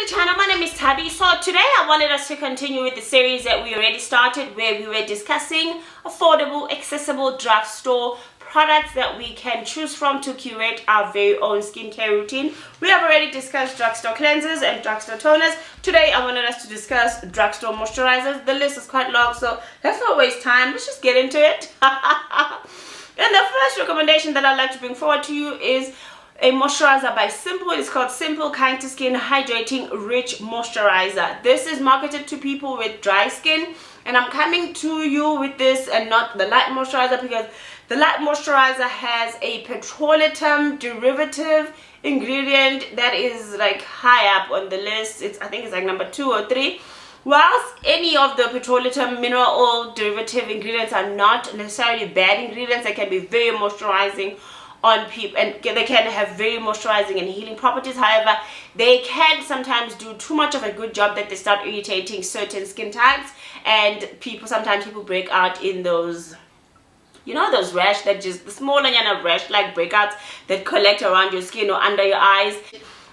to the channel. My name is Thabi. So today I wanted us to continue with the series that we already started, where we were discussing affordable, accessible drugstore products that we can choose from to curate our very own skincare routine. We have already discussed drugstore cleansers and drugstore toners. Today I wanted us to discuss drugstore moisturizers. The list is quite long, so let's not waste time. Let's just get into it. And the first recommendation that I'd like to bring forward to you is a moisturizer by Simple. It's called Simple Kind to Skin Hydrating Rich Moisturizer. This is marketed to people with dry skin, and I'm coming to you with this and not the light moisturizer, because the light moisturizer has a petrolatum derivative ingredient that is like high up on the list. I think it's like number 2 or 3. Whilst any of the petrolatum mineral oil derivative ingredients are not necessarily bad ingredients, they can be very moisturizing on people, and they can have very moisturizing and healing properties. However, they can sometimes do too much of a good job that they start irritating certain skin types, and sometimes people break out in those, you know, those rash that just the small and rash like breakouts that collect around your skin or under your eyes.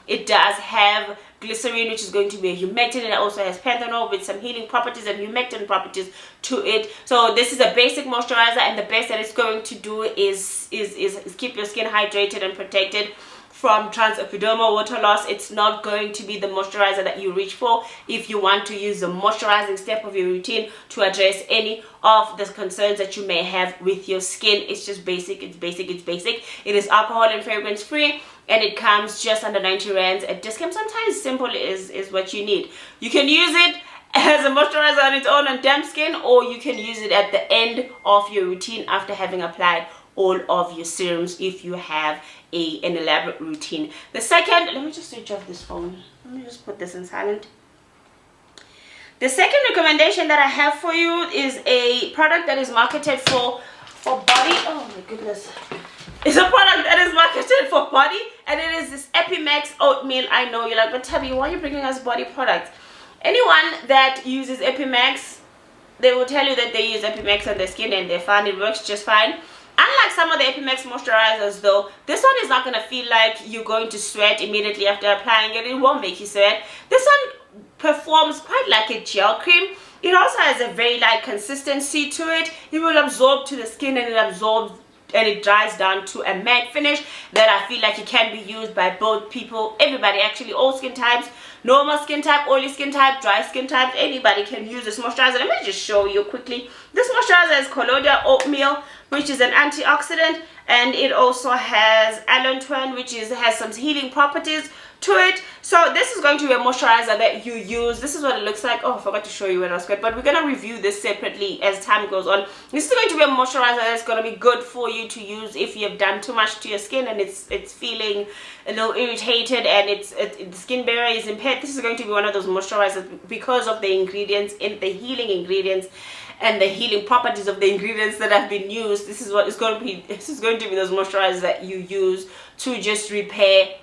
It does have glycerin, which is going to be a humectant, and it also has panthenol with some healing properties and humectant properties to it. So this is a basic moisturizer, and the best that it's going to do is keep your skin hydrated and protected from transepidermal water loss. It's not going to be the moisturizer that you reach for if you want to use the moisturizing step of your routine to address any of the concerns that you may have with your skin. It's just basic. It's basic. It is alcohol and fragrance free, and it comes just under 90 rands at discount. Sometimes Simple is what you need. You can use it as a moisturizer on its own on damp skin, or you can use it at the end of your routine after having applied all of your serums if you have an elaborate routine. The second, let me just switch off this phone. Let me just put this in silent. The second recommendation that I have for you is a product that is marketed for body. Oh my goodness. It's a product that is marketed for body, and it is this EPIMAX oatmeal. I know you're like, but Thabi, why are you bringing us body products? Anyone that uses EPIMAX, they will tell you that they use EPIMAX on their skin and they find it works just fine. Unlike some of the EPIMAX moisturizers though, this one is not going to feel like you're going to sweat immediately after applying it. It won't make you sweat. This one performs quite like a gel cream. It also has a very light consistency to it. It will absorb to the skin, and it absorbs and it dries down to a matte finish that I feel like it can be used by both people, everybody actually, all skin types, normal skin type, oily skin type, dry skin type. Anybody can use this moisturizer. Let me just show you quickly. This moisturizer is Colloidal Oatmeal, which is an antioxidant, and it also has allantoin, which has some healing properties to it. So this is going to be a moisturizer that you use. This is what it looks like. Oh, I forgot to show you when I was good, but we're going to review this separately as time goes on. This is going to be a moisturizer that's going to be good for you to use if you have done too much to your skin and it's feeling a little irritated and the skin barrier is impaired. This is going to be one of those moisturizers because of the ingredients, in the healing ingredients and the healing properties of the ingredients that have been used. This is what it's going to be. This is going to be those moisturizers that you use to just repair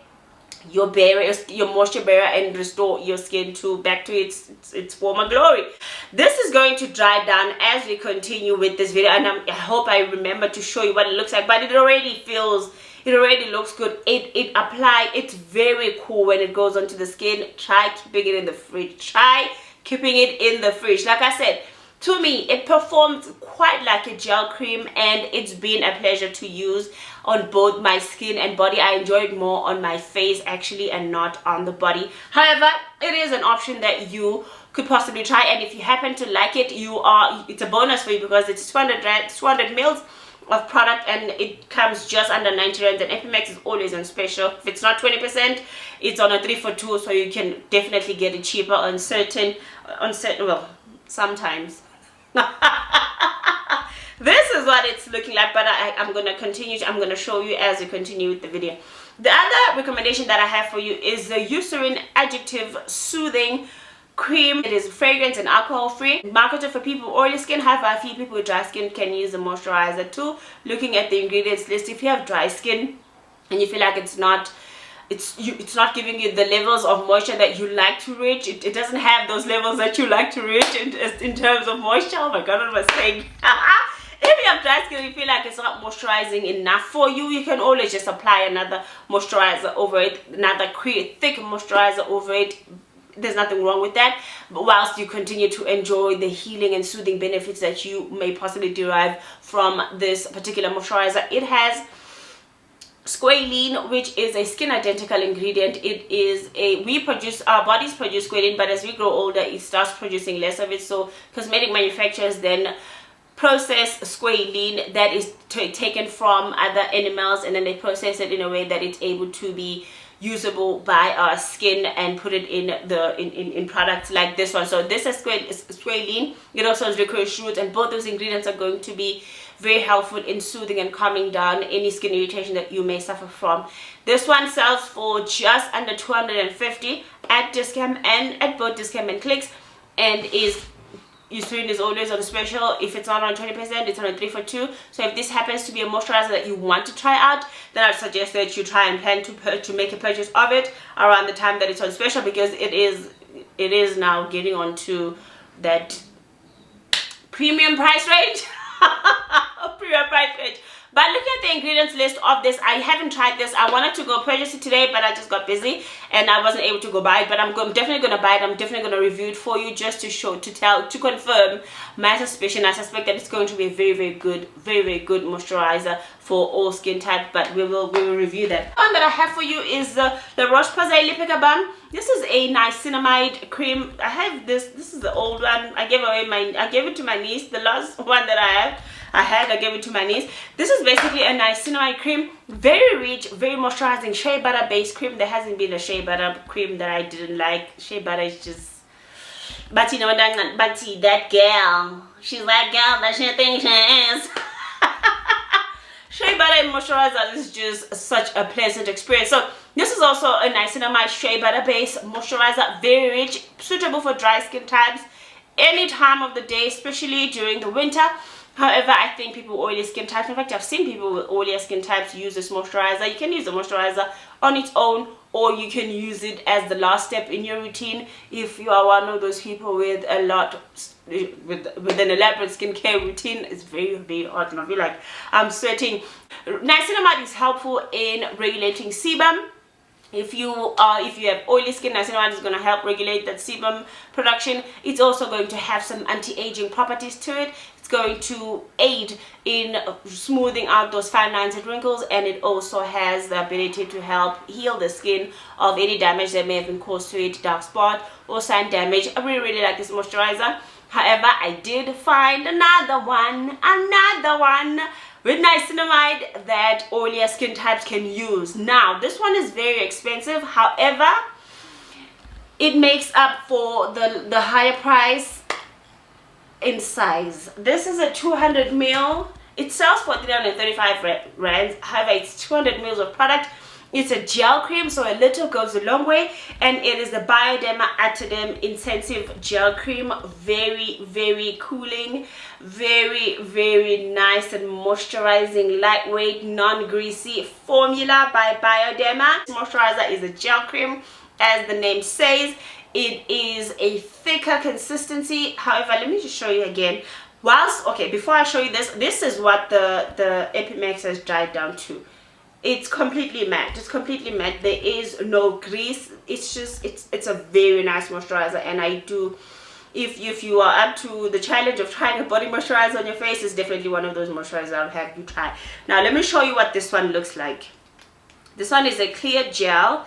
your barrier, your moisture barrier, and restore your skin back to its former glory. This is going to dry down as we continue with this video, and I hope I remember to show you what it looks like, but it already looks good. It's very cool when it goes onto the skin. Try keeping it in the fridge. Like I said, to me, it performs quite like a gel cream, and it's been a pleasure to use on both my skin and body. I enjoy it more on my face actually, and not on the body. However, it is an option that you could possibly try, and if you happen to like it, it's a bonus for you, because it's 200 mils of product, and it comes just under 90 rands, and EPIMAX is always on special. If it's not 20%, it's on a 3 for 2, so you can definitely get it cheaper on certain, well, sometimes. This is what it's looking like, but I'm going to continue. I'm going to show you as we continue with the video. The other recommendation that I have for you is the EUCERIN Adjective Soothing Cream. It is fragrance and alcohol free, marketed for people with oily skin. However, I feel people with dry skin can use the moisturizer too. Looking at the ingredients list, if you have dry skin and you feel like it's not giving you the levels of moisture that you like to reach, it doesn't have those levels that you like to reach in terms of moisture. Oh my god, what was I saying? If you have dry skin, you feel like it's not moisturizing enough for you, you can always just apply another moisturizer over it, another thick moisturizer over it. there's nothing wrong with that, but whilst you continue to enjoy the healing and soothing benefits that you may possibly derive from this particular moisturizer. It has squalene, which is a skin identical ingredient. It is our bodies produce squalene, but as we grow older it starts producing less of it, so cosmetic manufacturers then process squalene that is taken from other animals, and then they process it in a way that it's able to be usable by our skin and put it in products like this one. So this is squalene. It also has licorice root, and both those ingredients are going to be very helpful in soothing and calming down any skin irritation that you may suffer from. This one sells for just under 250 at Discount and at both Discount and Clicks, and EUCERIN is always on special. If it's not on 20%, it's on a 3 for 2. So if this happens to be a moisturizer that you want to try out, then I'd suggest that you try and plan to make a purchase of it around the time that it's on special, because it is now getting onto that premium price range. Premium price range. But looking at the ingredients list of this, I haven't tried this. I wanted to go purchase it today, but I just got busy and I wasn't able to go buy it. But I'm definitely going to buy it. I'm definitely going to review it for you, just to confirm my suspicion. I suspect that it's going to be a very good moisturizer for all skin types. But we will review that. One that I have for you is the Roche Posay LIPIKAR Balm. This is a niacinamide cream. I have this. This is the old one. I gave it to my niece. The last one that I gave it to my niece. This is basically a niacinamide cream, very rich, very moisturizing shea butter based cream. There hasn't been a shea butter cream that I didn't like. Shea butter is just, but you know, that girl, she's that girl that she thinks she is. Shea butter and moisturizer is just such a pleasant experience. So this is also a niacinamide shea butter based moisturizer, very rich, suitable for dry skin types any time of the day, especially during the winter. However, I think people with oily skin types, in fact I've seen people with oilier skin types use this moisturizer. You can use the moisturizer on its own, or you can use it as the last step in your routine if you are one of those people with an elaborate skincare routine. It's very hot and I feel like I'm sweating. Niacinamide is helpful in regulating sebum. If you have oily skin, niacinamide is going to help regulate that sebum production. It's also going to have some anti-aging properties to it. It's going to aid in smoothing out those fine lines and wrinkles, and it also has the ability to help heal the skin of any damage that may have been caused to it, dark spot or sun damage. I really like this moisturizer. However, I did find another one with niacinamide that oilier skin types can use. Now, this one is very expensive. However, it makes up for the higher price in size. This is a 200 ml. It sells for 335 rands. However, it's 200 ml of product. It's a gel cream, so a little goes a long way, and it is the BIODERMA intensive gel cream. Very cooling, very nice and moisturizing, lightweight, non-greasy formula by BIODERMA. This moisturizer is a gel cream, as the name says. It is a thicker consistency. However, let me just show you again. Before I show you this is what the EPIMAX has dried down to. It's completely matte. It's completely matte. There is no grease. It's just it's a very nice moisturizer, and I do, if you are up to the challenge of trying a body moisturizer on your face, it's definitely one of those moisturizers I'll have you try. Now let me show you what this one looks like. This one is a clear gel.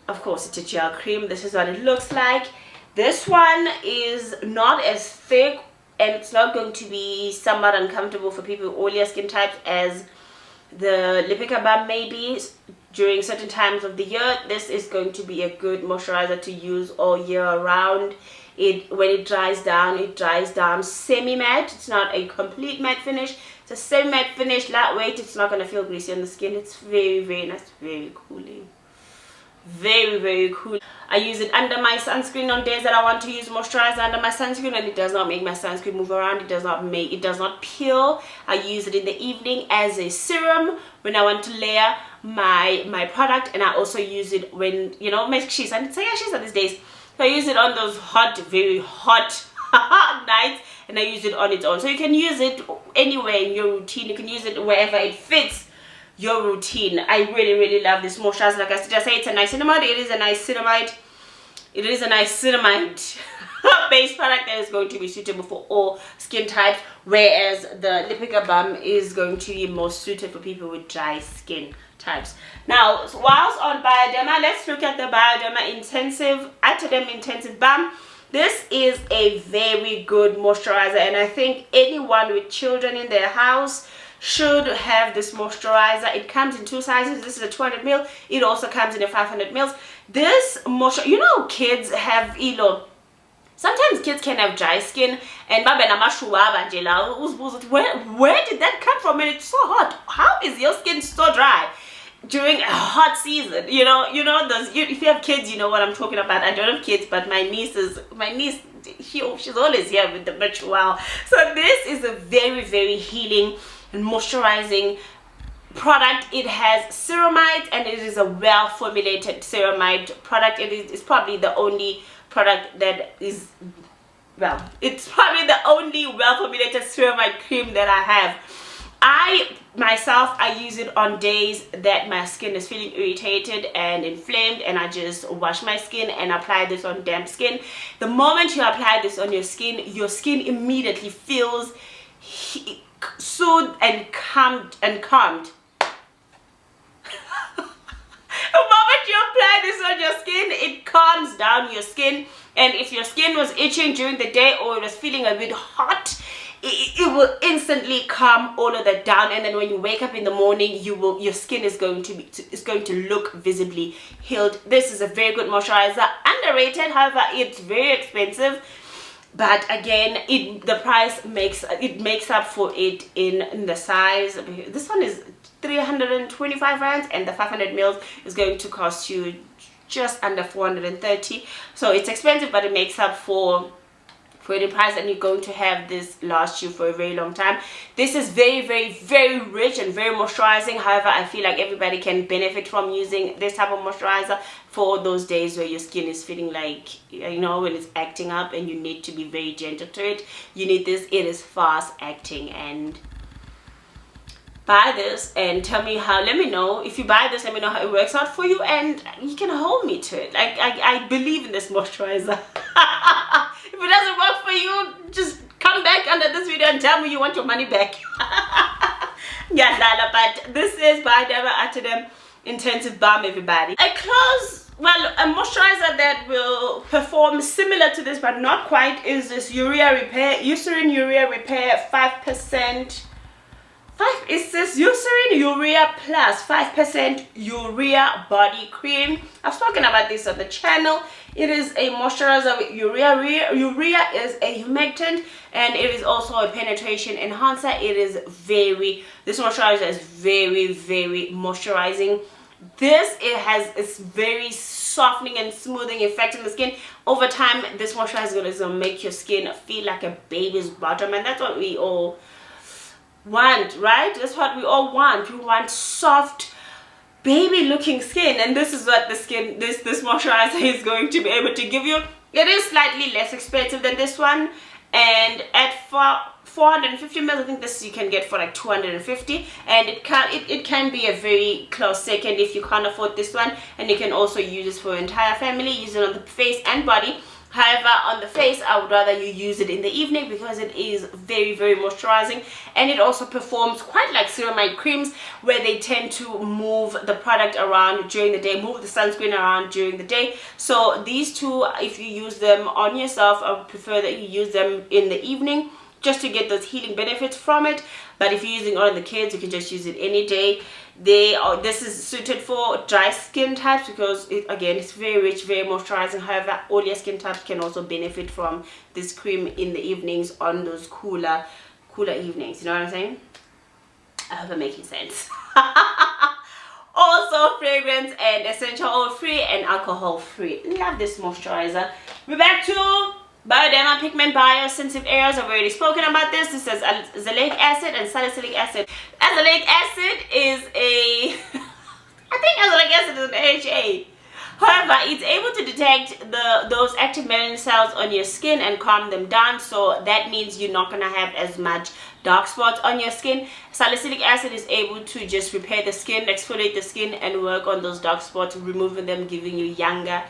Of course, it's a gel cream. This is what it looks like. This one is not as thick, and it's not going to be somewhat uncomfortable for people with oilier skin types as the LIPIKAR Balm may be during certain times of the year. This is going to be a good moisturizer to use all year round. When it dries down semi-matte. It's not a complete matte finish. It's a semi-matte finish, lightweight. It's not going to feel greasy on the skin. It's very nice, very cooling. Very cool. I use it under my sunscreen on days that I want to use moisturizer under my sunscreen, and it does not make my sunscreen move around. It does not peel. I use it in the evening as a serum when I want to layer my product, and I also use it when, you know, my she's on these days. So I use it on those very hot nights, and I use it on its own. So you can use it anywhere in your routine. You can use it wherever it fits your routine. I really love this moisturizer. Like I say, it's a niacinamide. It is a niacinamide It is a niacinamide based product that is going to be suitable for all skin types, whereas the LIPIKAR balm is going to be more suited for people with dry skin types. Now, whilst on BIODERMA, let's look at the BIODERMA intensive balm. This is a very good moisturizer, and I think anyone with children in their house should have this moisturizer. It comes in 2 sizes. This is a 200 ml. It also comes in a 500 ml. This moisturizer, you know, kids have sometimes kids can have dry skin, and where did that come from? And it's so hot. How is your skin so dry during a hot season? You know those, if you have kids, you know what I'm talking about. I don't have kids, but my niece, she's always here with the ritual. So this is a very, very healing and moisturizing product. It has ceramide, and it is a well formulated ceramide product. It's probably the only product that is, well, it's probably the only well formulated ceramide cream that I have. I use it on days that my skin is feeling irritated and inflamed, and I just wash my skin and apply this on damp skin. The moment you apply this on your skin immediately feels soothed and calmed. The moment you apply this on your skin, it calms down your skin. And if your skin was itching during the day, or it was feeling a bit hot, it will instantly calm all of that down. And then when you wake up in the morning, your skin is going to look visibly healed. This is a very good moisturizer. Underrated, however, it's very expensive. But again, the price makes up for it in the size. This one is 325 rands, and the 500 ml is going to cost you just under 430. So it's expensive, but it makes up for it in price, and you're going to have this last you for a very long time. This is very, very, very rich and very moisturizing. However, I feel like everybody can benefit from using this type of moisturizer for those days where your skin is feeling like, you know, when it's acting up and you need to be very gentle to it. You need this. It is fast acting. And buy this and tell me how. Let me know if you buy this. Let me know how it works out for you, and you can hold me to it. Like I believe in this moisturizer. If it doesn't work for you, just come back under this video and tell me you want your money back. Yeah, Lala, but this is BIODERMA Intensive Balm, everybody. A moisturizer that will perform similar to this but not quite is this EUCERIN Urea Repair 5%. It says EUCERIN Urea Plus 5% Urea Body Cream. I've spoken about this on the channel. It is a moisturizer with urea. Urea is a humectant, and it is also a penetration enhancer. This moisturizer is very, very moisturizing. It's very softening and smoothing effect on the skin. Over time, this moisturizer is going to make your skin feel like a baby's bottom, and that's what we all want, right? That's what we all want. We want soft, baby looking skin, and this is what this moisturizer is going to be able to give you. It is slightly less expensive than this one, and at 450 ml, I think this you can get for like 250, and it can be a very close second if you can't afford this one. And you can also use this for your entire family. Use it on the face and body. However, on the face, I would rather you use it in the evening because it is very, very moisturizing, and it also performs quite like ceramide creams, where they tend to move the product around during the day, move the sunscreen around during the day. So these two, if you use them on yourself, I would prefer that you use them in the evening just to get those healing benefits from it. But if you're using it on the kids, you can just use it any day. This is suited for dry skin types because it's very rich, very moisturizing. However, all your skin types can also benefit from this cream in the evenings, on those cooler evenings. You know what I'm saying? I hope I'm making sense. Also fragrance and essential oil free and alcohol free. Love this moisturizer. We're back to BIODERMA Pigment Bio Sensitive Areas. I've already spoken about this. This is azelaic acid and salicylic acid. Azelaic acid is I think azelaic acid is an AHA. However, it's able to detect those active melanin cells on your skin and calm them down. So that means you're not gonna have as much dark spots on your skin. Salicylic acid is able to just repair the skin, exfoliate the skin, and work on those dark spots, removing them, giving you younger,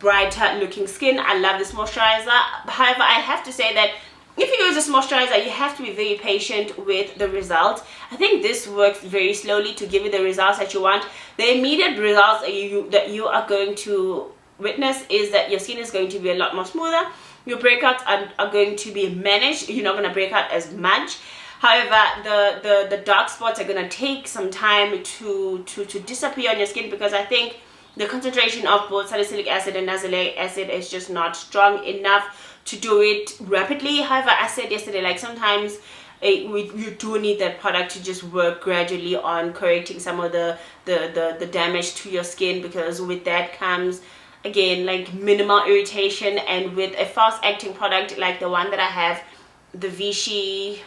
brighter looking skin. I love this moisturizer. However, I have to say that if you use this moisturizer, you have to be very patient with the results. I think this works very slowly to give you the results that you want. The immediate results that you are going to witness is that your skin is going to be a lot more smoother. Your breakouts are going to be managed. You're not going to break out as much. However, the dark spots are going to take some time to disappear on your skin, because I think the concentration of both salicylic acid and azelaic acid is just not strong enough to do it rapidly. However, I said yesterday, like sometimes you do need that product to just work gradually on correcting some of the damage to your skin, because with that comes, again, like minimal irritation. And with a fast acting product like the one that I have, the Vichy,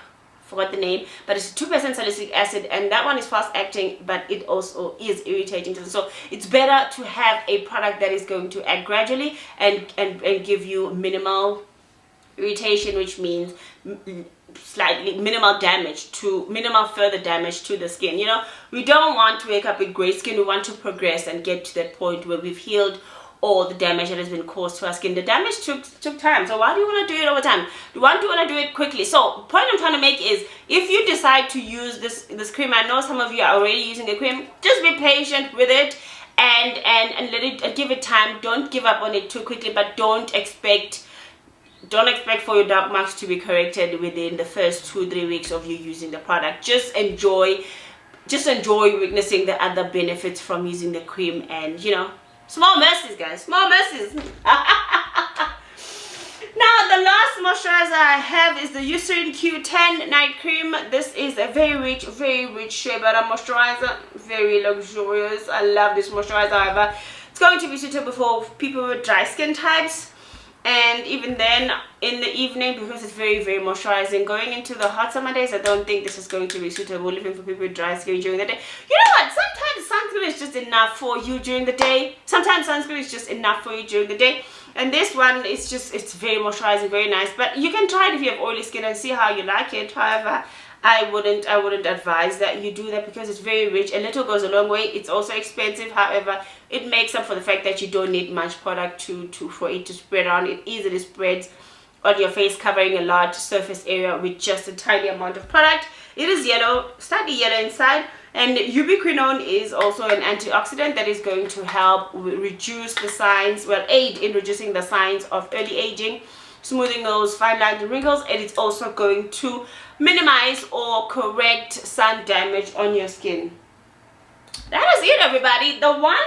forgot the name, but it's 2% salicylic acid, and that one is fast acting, but it also is irritating. So it's better to have a product that is going to act gradually and give you minimal irritation, which means slightly minimal further damage to the skin. You know, we don't want to wake up with great skin. We want to progress and get to that point where we've healed all the damage that has been caused to our skin. The damage took time. So why do you want to do it over time? You want to do it quickly. So point I'm trying to make is, if you decide to use this cream, I know some of you are already using the cream, just be patient with it and let it, give it time. Don't give up on it too quickly, but don't expect for your dark marks to be corrected within the first 2-3 weeks of you using the product. Just enjoy witnessing the other benefits from using the cream, and you know, small mercies, guys, small mercies. Now, the last moisturizer I have is the EUCERIN Q10 night cream. This is a very rich shea butter moisturizer, very luxurious. I love this moisturizer. However, it's going to be suitable for people with dry skin types, and even then in the evening, because it's very moisturizing. Going into the hot summer days, I don't think this is going to be suitable even for people with dry skin during the day. You know what, sometimes sunscreen is just enough for you during the day. And this one is just, it's very moisturizing, very nice. But you can try it if you have oily skin and see how you like it. However, I wouldn't advise that you do that, because it's very rich. A little goes a long way. It's also expensive. However, it makes up for the fact that you don't need much product for it to spread on. It easily spreads on your face, covering a large surface area with just a tiny amount of product. It is yellow, slightly yellow inside, and ubiquinone is also an antioxidant that is going to help reduce the signs, aid in reducing the signs of early aging, smoothing those fine lines and wrinkles, and it's also going to minimize or correct sun damage on your skin. That is it, everybody. The one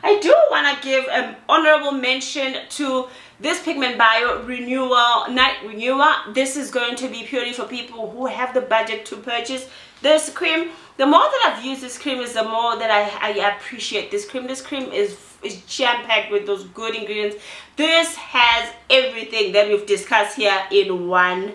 I do want to give an honorable mention to this Pigment Bio Night Renewer. This is going to be purely for people who have the budget to purchase this cream. The more that I've used this cream is the more that I appreciate this cream. This cream is jam-packed with those good ingredients. This has everything that we've discussed here in one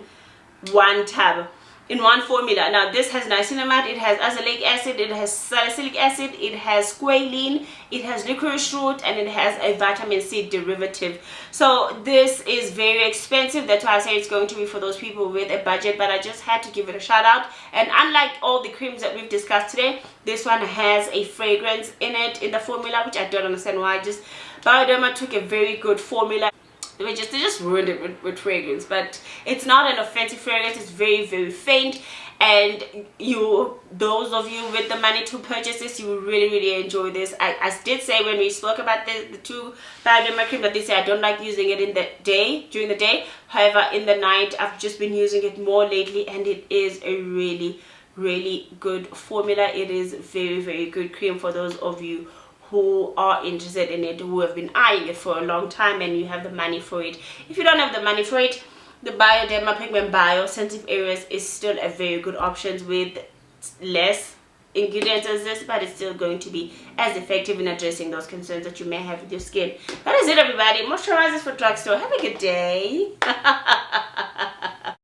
tub, in one formula. Now, this has niacinamide, it has azelaic acid, it has salicylic acid, it has squalene, it has licorice root, and it has a vitamin C derivative. So this is very expensive. That's why I say it's going to be for those people with a budget, but I just had to give it a shout out. And unlike all the creams that we've discussed today, this one has a fragrance in it, in the formula, which I don't understand why. Just BIODERMA took a very good formula. They just ruined it with fragrance, but it's not an offensive fragrance. It's very faint, and those of you with the money to purchase this, you will really enjoy this. I did say when we spoke about the two BIODERMA cream that they say I don't like using it during the day. However, in the night, I've just been using it more lately, and it is a really good formula. It is very good cream for those of you who are interested in it, who have been eyeing it for a long time, and you have the money for it. If you don't have the money for it, the BIODERMA Pigment Bio Sensitive Areas is still a very good option with less ingredients as this, but it's still going to be as effective in addressing those concerns that you may have with your skin. That is it, everybody. Moisturizers for Drugstore. Have a good day.